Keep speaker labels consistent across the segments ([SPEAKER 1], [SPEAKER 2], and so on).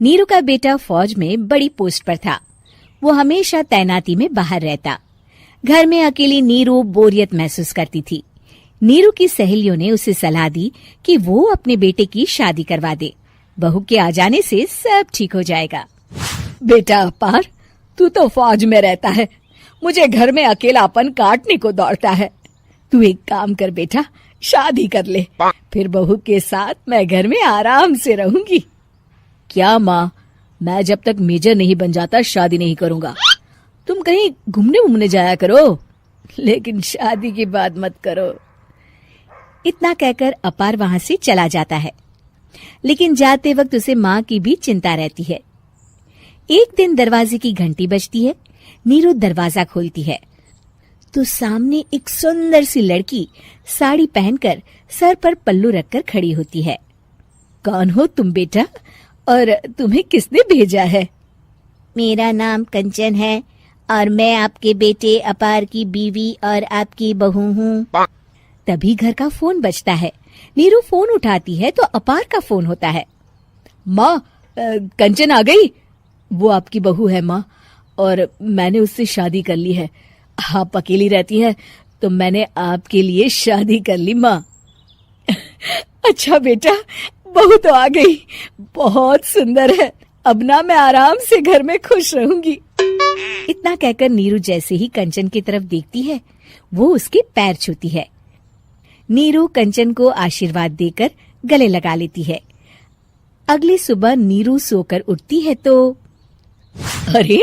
[SPEAKER 1] नीरू का बेटा फौज में बड़ी पोस्ट पर था। वो हमेशा तैनाती में बाहर रहता। घर में अकेली नीरू बोरियत महसूस करती थी। नीरू की सहेलियों ने उसे सलाह दी कि वो अपने बेटे की शादी करवा दे। बहू के आ जाने से सब ठीक हो जाएगा।
[SPEAKER 2] बेटा अपार, तू तो फौज में रहता है, मुझे घर में अकेलापन काटने को दौड़ता है। तू एक काम कर बेटा, शादी कर ले, फिर बहू के साथ मैं घर में आराम से रहूंगी।
[SPEAKER 1] क्या माँ, मैं जब तक मेजर नहीं बन जाता शादी नहीं करूंगा। तुम कहीं घूमने जाया करो, लेकिन शादी की बात मत करो। इतना कहकर अपार वहां से चला जाता है, लेकिन जाते वक्त उसे माँ की भी चिंता रहती है। एक दिन दरवाजे की घंटी बजती है। नीरू दरवाजा खोलती है तो सामने एक सुंदर सी लड़की साड़ी पहनकर सर पर पल्लू रखकर खड़ी होती है।
[SPEAKER 2] कौन हो तुम बेटा, और तुम्हें किसने भेजा है?
[SPEAKER 3] मेरा नाम कंचन है और मैं आपके बेटे अपार की बीवी और आपकी बहू हूँ।
[SPEAKER 1] तभी घर का फोन बजता है। नीरू फोन उठाती है तो अपार का फोन होता है।
[SPEAKER 2] माँ, कंचन आ गई। वो आपकी बहू है माँ, और मैंने उससे शादी कर ली है। आप अकेली रहती हैं तो मैंने आपके लिए शादी कर ली माँ। अच्छा बेटा, बहू तो आ गई, बहुत सुंदर है। अब ना मैं आराम से घर में खुश रहूंगी।
[SPEAKER 1] इतना कहकर नीरू जैसे ही कंचन की तरफ देखती है, वो उसके पैर छूती है। नीरू कंचन को आशीर्वाद देकर गले लगा लेती है। अगली सुबह नीरू सोकर उठती है तो
[SPEAKER 2] अरे,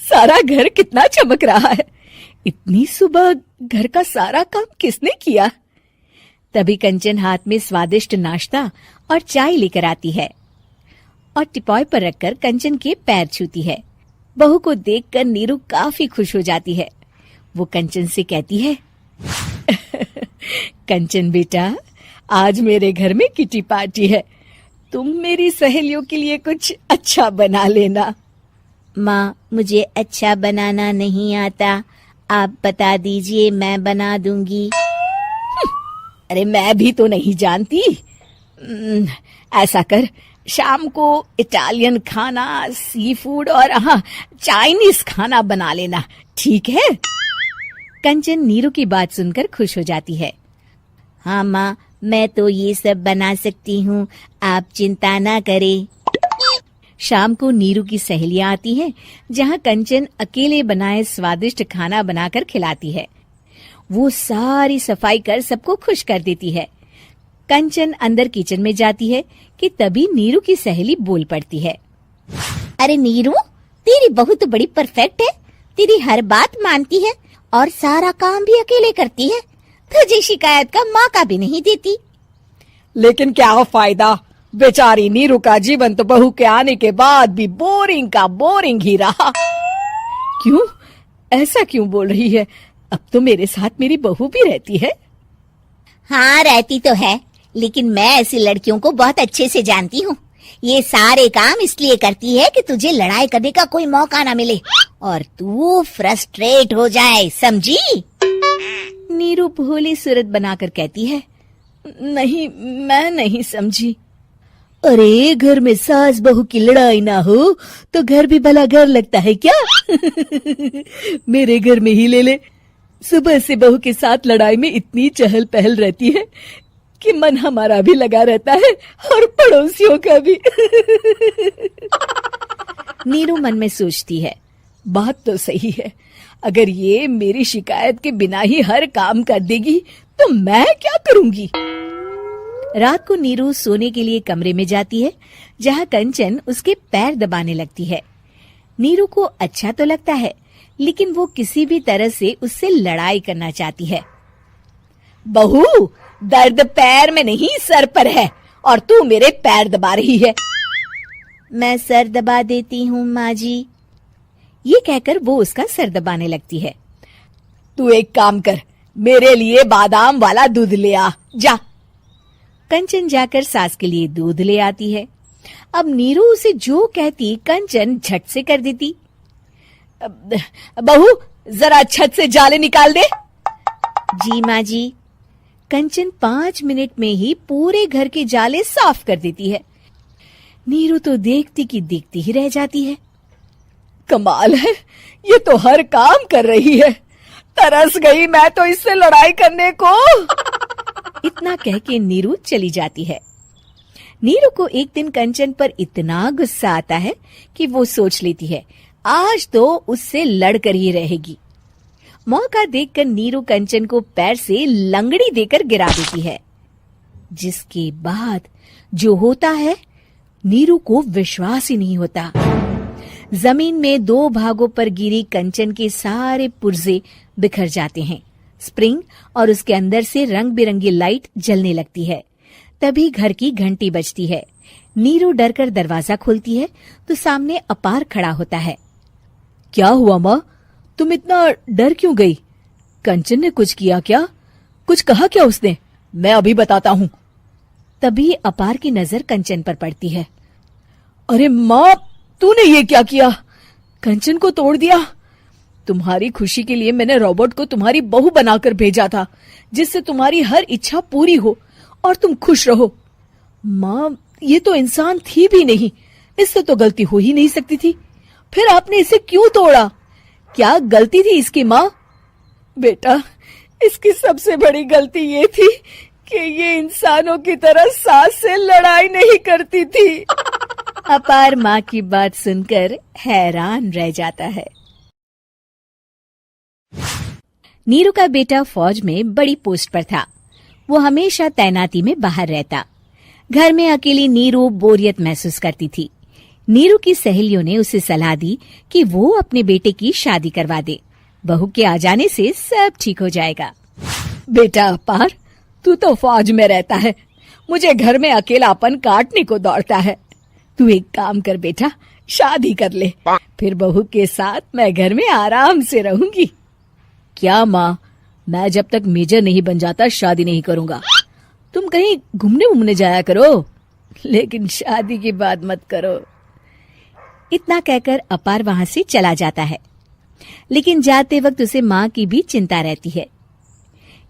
[SPEAKER 2] सारा घर कितना चमक रहा है। इतनी सुबह घर का सारा काम किसने किया?
[SPEAKER 1] तभी कंचन हाथ में स्वादिष्ट नाश्ता और चाय लेकर आती है और टिपॉय पर रखकर कंचन के पैर छूती है। बहू को देखकर नीरू काफी खुश हो जाती है। वो कंचन से कहती है,
[SPEAKER 2] कंचन बेटा, आज मेरे घर में किटी पार्टी है, तुम मेरी सहेलियों के लिए कुछ अच्छा बना लेना।
[SPEAKER 3] माँ, मुझे अच्छा बनाना नहीं आता, आप बता दीजिए, मैं बना दूंगी।
[SPEAKER 2] अरे मैं भी तो नहीं जानती। ऐसा कर, शाम को इटालियन खाना, सी फूड और हाँ, चाइनीज खाना बना लेना, ठीक है?
[SPEAKER 1] कंचन नीरू की बात सुनकर खुश हो जाती है।
[SPEAKER 3] हाँ माँ, मैं तो ये सब बना सकती हूँ, आप चिंता ना करें।
[SPEAKER 1] शाम को नीरू की सहेलियां आती हैं, जहाँ कंचन अकेले बनाए स्वादिष्ट खाना बनाकर खिलाती है। वो सारी सफाई कर सबको खुश कर देती है। कंचन अंदर किचन में जाती है कि तभी नीरू की सहेली बोल पड़ती है।
[SPEAKER 3] अरे नीरू, तेरी बहू तो बड़ी परफेक्ट है, तेरी हर बात मानती है और सारा काम भी अकेले करती है, तुझे शिकायत का मौका भी नहीं देती।
[SPEAKER 2] लेकिन क्या फायदा, बेचारी नीरू का जीवन तो बहू के आने के बाद भी बोरिंग का बोरिंग ही रहा। क्यों, ऐसा क्यों बोल रही है? अब तो मेरे साथ मेरी बहू भी रहती है।
[SPEAKER 3] हाँ, रहती तो है, लेकिन मैं ऐसी लड़कियों को बहुत अच्छे से जानती हूँ। ये सारे काम इसलिए करती है कि तुझे लड़ाई करने का कोई मौका ना मिले और तू फ्रस्ट्रेट हो जाए, समझी?
[SPEAKER 1] नीरू भोली सूरत बनाकर कहती है,
[SPEAKER 2] नहीं, मैं नहीं समझी। अरे, घर में सास बहू की लड़ाई ना हो तो घर भी भला घर लगता है क्या? मेरे घर में ही ले ले। सुबह से बहू के साथ लड़ाई में इतनी चहल पहल रहती है कि मन हमारा भी लगा रहता है और पड़ोसियों का भी।
[SPEAKER 1] नीरू मन में सोचती है,
[SPEAKER 2] बात तो सही है, अगर ये मेरी शिकायत के बिना ही हर काम कर देगी तो मैं क्या करूंगी?
[SPEAKER 1] रात को नीरू सोने के लिए कमरे में जाती है, जहाँ कंचन उसके पैर दबाने लगती है। नीरू को अच्छा तो लगता है, लेकिन वो किसी भी तरह से उससे लड़ाई करना चाहती है।
[SPEAKER 2] बहू, दर्द पैर में नहीं सर पर है और तू मेरे पैर दबा रही है।
[SPEAKER 3] मैं सर दबा देती हूँ माँ जी।
[SPEAKER 1] ये कहकर वो उसका सर दबाने लगती है।
[SPEAKER 2] तू एक काम कर, मेरे लिए बादाम वाला दूध ले आ, जा।
[SPEAKER 1] कंचन जाकर सास के लिए दूध ले आती है। अब नीरू उसे जो कहती कंचन झट से कर देती।
[SPEAKER 2] बहू, जरा छत से जाले निकाल दे।
[SPEAKER 3] जी माँ जी।
[SPEAKER 1] कंचन 5 मिनट में ही पूरे घर के जाले साफ कर देती है।
[SPEAKER 2] नीरू तो देखती की देखती ही रह जाती है। कमाल है, ये तो हर काम कर रही है। तरस गई मैं तो इससे लड़ाई करने को। इतना कह के नीरू चली जाती है। नीरू को एक दिन कंचन पर इतना गुस्सा आता है कि वो सोच लेती है आज तो उससे लड़कर ही रहेगी। मौका देखकर नीरू कंचन को पैर से लंगड़ी देकर गिरा देती है, जिसके बाद जो होता है नीरू को विश्वास ही नहीं होता। जमीन में 2 भागों पर गिरी कंचन के सारे पुर्जे बिखर जाते हैं। स्प्रिंग और उसके अंदर से रंग बिरंगी लाइट जलने लगती है। तभी घर की घंटी बजती है। नीरू डरकर दरवाजा खोलती है तो सामने अपार खड़ा होता है। क्या हुआ माँ, तुम इतना डर क्यों गई? कंचन ने कुछ किया क्या? कुछ कहा क्या उसने? मैं अभी बताता हूँ। तभी अपार की नजर कंचन पर पड़ती है। अरे माँ, तूने ये क्या किया? कंचन को तोड़ दिया। तुम्हारी खुशी के लिए मैंने रॉबर्ट को तुम्हारी बहू बनाकर भेजा था, जिससे तुम्हारी हर इच्छा पूरी हो और तुम खुश रहो। माँ, ये तो इंसान थी भी नहीं, इससे तो गलती हो ही नहीं सकती थी। फिर आपने इसे क्यों तोड़ा? क्या गलती थी इसकी माँ? बेटा, इसकी सबसे बड़ी गलती ये थी कि ये इंसानों की तरह सास से लड़ाई नहीं करती थी। अपार माँ की बात सुनकर हैरान रह जाता है। नीरू का बेटा फौज में बड़ी पोस्ट पर था। वो हमेशा तैनाती में बाहर रहता। घर में अकेली नीरू बोरियत महसूस करती थी। नीरू की सहेलियों ने उसे सलाह दी कि वो अपने बेटे की शादी करवा दे। बहू के आ जाने से सब ठीक हो जाएगा। बेटा अपार, तू तो फौज में रहता है, मुझे घर में अकेलापन काटने को दौड़ता है। तू एक काम कर बेटा, शादी कर ले, फिर बहू के साथ मैं घर में आराम से रहूंगी। क्या माँ, मैं जब तक मेजर नहीं बन जाता शादी नहीं करूंगा। तुम कहीं घूमने जाया करो, लेकिन शादी की बात मत करो। इतना कहकर अपार वहां से चला जाता है, लेकिन जाते वक्त उसे माँ की भी चिंता रहती है।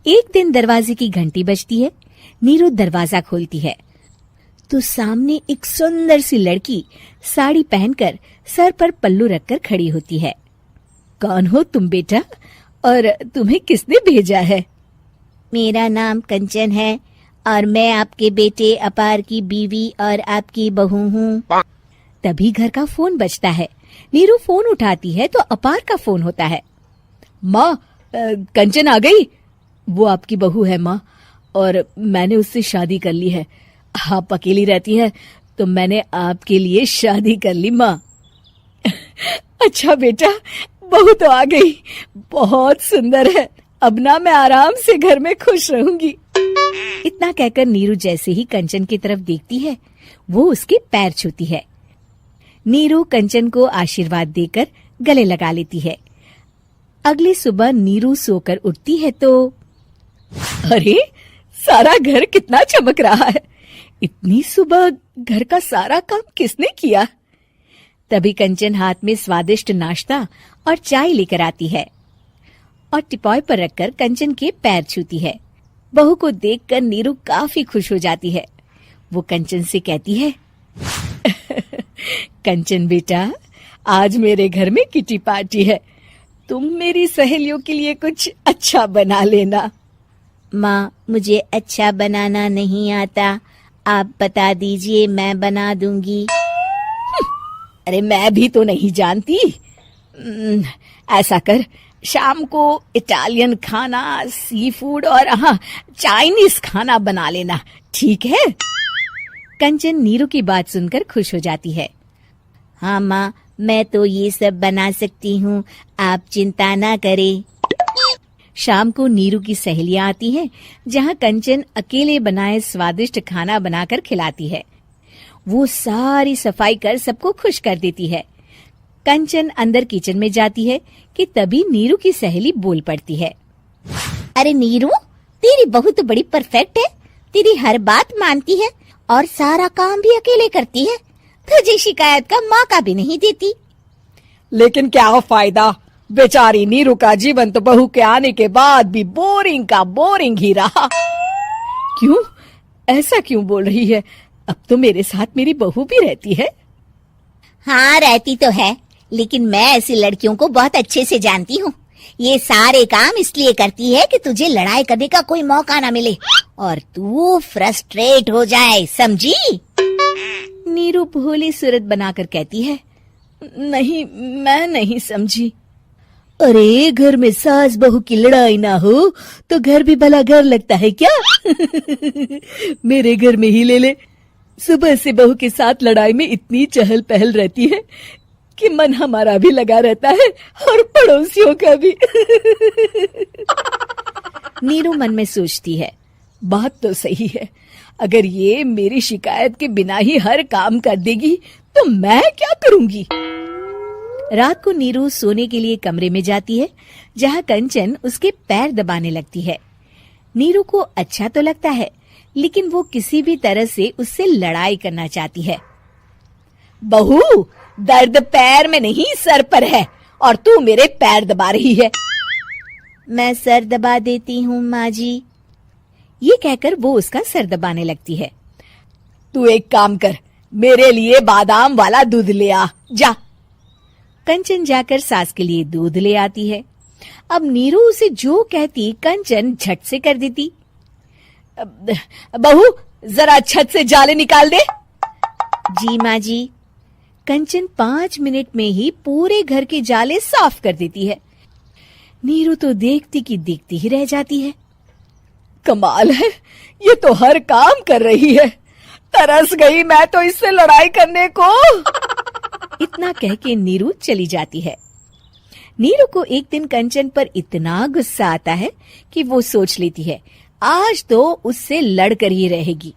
[SPEAKER 2] एक दिन दरवाजे की घंटी बजती है। नीरू दरवाजा खोलती है तो सामने एक सुंदर सी लड़की साड़ी पहनकर सर पर पल्लू रखकर खड़ी होती है। कौन हो तुम बेटा, और तुम्हें किसने भेजा है?
[SPEAKER 3] मेरा नाम कंचन है और मैं आपके बेटे अपार की बीवी और आपकी बहू हूँ।
[SPEAKER 2] तभी घर का फोन बजता है। नीरू फोन उठाती है तो अपार का फोन होता है। माँ, कंचन आ गई। वो आपकी बहू है माँ, और मैंने उससे शादी कर ली है। आप अकेली रहती है तो मैंने आपके लिए शादी कर ली माँ। अच्छा बेटा, बहू तो आ गई, बहुत सुंदर है। अब ना मैं आराम से घर में खुश रहूंगी। इतना कहकर नीरू जैसे ही कंचन की तरफ देखती है, वो उसके पैर छूती है। नीरू कंचन को आशीर्वाद देकर गले लगा लेती है। अगली सुबह नीरू सोकर उठती है तो अरे, सारा घर कितना चमक रहा है। इतनी सुबह घर का सारा काम किसने किया? तभी कंचन हाथ में स्वादिष्ट नाश्ता और चाय लेकर आती है और टिपॉय पर रखकर कंचन के पैर छूती है। बहू को देखकर नीरू काफी खुश हो जाती है। वो कंचन से कहती है, कंचन बेटा, आज मेरे घर में किटी पार्टी है, तुम मेरी सहेलियों के लिए कुछ अच्छा बना लेना।
[SPEAKER 3] माँ, मुझे अच्छा बनाना नहीं आता, आप बता दीजिए, मैं बना दूंगी।
[SPEAKER 2] अरे मैं भी तो नहीं जानती। ऐसा कर, शाम को इटालियन खाना, सी फूड और हाँ, चाइनीज खाना बना लेना, ठीक है? कंचन नीरू की बात सुनकर खुश हो जाती है।
[SPEAKER 3] हाँ माँ, मैं तो ये सब बना सकती हूँ, आप चिंता ना करें।
[SPEAKER 2] शाम को नीरू की सहेलियां आती हैं, जहाँ कंचन अकेले बनाए स्वादिष्ट खाना बनाकर खिलाती है। वो सारी सफाई कर सबको खुश कर देती है। कंचन अंदर किचन में जाती है कि तभी नीरू की सहेली बोल पड़ती है।
[SPEAKER 3] अरे नीरू, तेरी बहू तो बड़ी परफेक्ट है, तेरी हर बात मानती है और सारा काम भी अकेले करती है, तुझे शिकायत का मौका भी नहीं देती।
[SPEAKER 2] लेकिन क्या फायदा, बेचारी नीरू का जीवन तो बहू के आने के बाद भी बोरिंग का बोरिंग ही रहा। क्यों, ऐसा क्यों बोल रही है? अब तो मेरे साथ मेरी बहू भी रहती है।
[SPEAKER 3] हाँ रहती तो है, लेकिन मैं ऐसी लड़कियों को बहुत अच्छे से जानती हूँ। ये सारे काम इसलिए करती है कि तुझे लड़ाई करने का कोई मौका ना मिले और तू फ्रस्ट्रेट हो जाए, समझी?
[SPEAKER 2] नीरू भोली सूरत बनाकर कहती है, नहीं, मैं नहीं समझी। अरे घर में सास बहू की लड़ाई ना हो तो घर भी भला घर लगता है क्या? मेरे घर में ही ले ले, सुबह से बहू के साथ लड़ाई में इतनी चहल पहल रहती है कि मन हमारा भी लगा रहता है और पड़ोसियों का भी। नीरू मन में सोचती है, बात तो सही है, अगर ये मेरी शिकायत के बिना ही हर काम कर देगी तो मैं क्या करूंगी। रात को नीरू सोने के लिए कमरे में जाती है जहां कंचन उसके पैर दबाने लगती है। नीरू को अच्छा तो लगता है, लेकिन वो किसी भी तरह से उससे लड़ाई करना चाहती है। बहू, दर्द पैर में नहीं सर पर है और तू मेरे पैर दबा रही है। मैं सर दबा देती हूँ माँ जी। ये कहकर वो उसका सर दबाने लगती है। तू एक काम कर, मेरे लिए बादाम वाला दूध ले आ, जा। कंचन जाकर सास के लिए दूध ले आती है। अब नीरू उसे जो कहती कंचन झट से कर देती। बहू, जरा छत से जाले निकाल दे। जी माँ जी। कंचन 5 मिनट में ही पूरे घर के जाले साफ कर देती है। नीरू तो देखती की देखती ही रह जाती है। कमाल है, ये तो हर काम कर रही है। तरस गई मैं तो इससे लड़ाई करने को। इतना कह के नीरू चली जाती है। नीरू को एक दिन कंचन पर इतना गुस्सा आता है कि वो सोच लेती है आज तो उससे लड़कर ही रहेगी।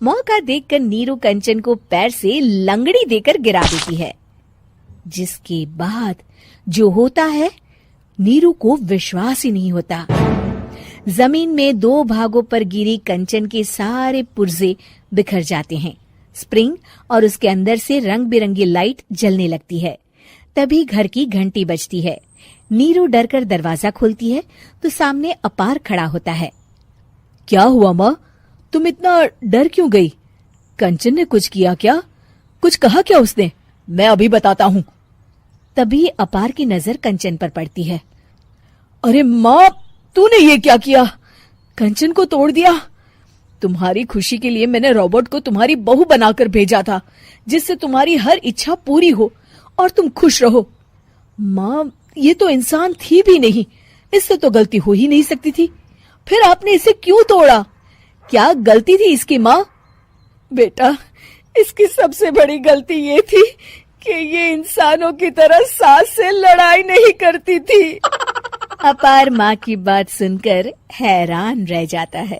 [SPEAKER 2] मौका देखकर नीरू कंचन को पैर से लंगड़ी देकर गिरा देती है, जिसके बाद जो होता है नीरू को विश्वास ही नहीं होता। जमीन में 2 भागों पर गिरी कंचन के सारे पुर्जे बिखर जाते हैं। स्प्रिंग और उसके अंदर से रंग बिरंगी लाइट जलने लगती है। तभी घर की घंटी बजती है। नीरू डरकर दरवाजा खोलती है तो सामने अपार खड़ा होता है। क्या हुआ माँ, तुम इतना डर क्यों गई? कंचन ने कुछ किया क्या? कुछ कहा क्या उसने? मैं अभी बताता हूँ। तभी अपार की नजर कंचन पर पड़ती है। अरे माँ, तूने ये क्या किया? कंचन को तोड़ दिया। तुम्हारी खुशी के लिए मैंने रॉबर्ट को तुम्हारी बहू बनाकर भेजा था, जिससे तुम्हारी हर इच्छा पूरी हो और तुम खुश रहो। माँ, ये तो इंसान थी भी नहीं, इससे तो गलती हो ही नहीं सकती थी। फिर आपने इसे क्यों तोड़ा? क्या गलती थी इसकी माँ? बेटा, इसकी सबसे बड़ी गलती ये थी कि ये इंसानों की तरह सास से लड़ाई नहीं करती थी। अपार माँ की बात सुनकर हैरान रह जाता है।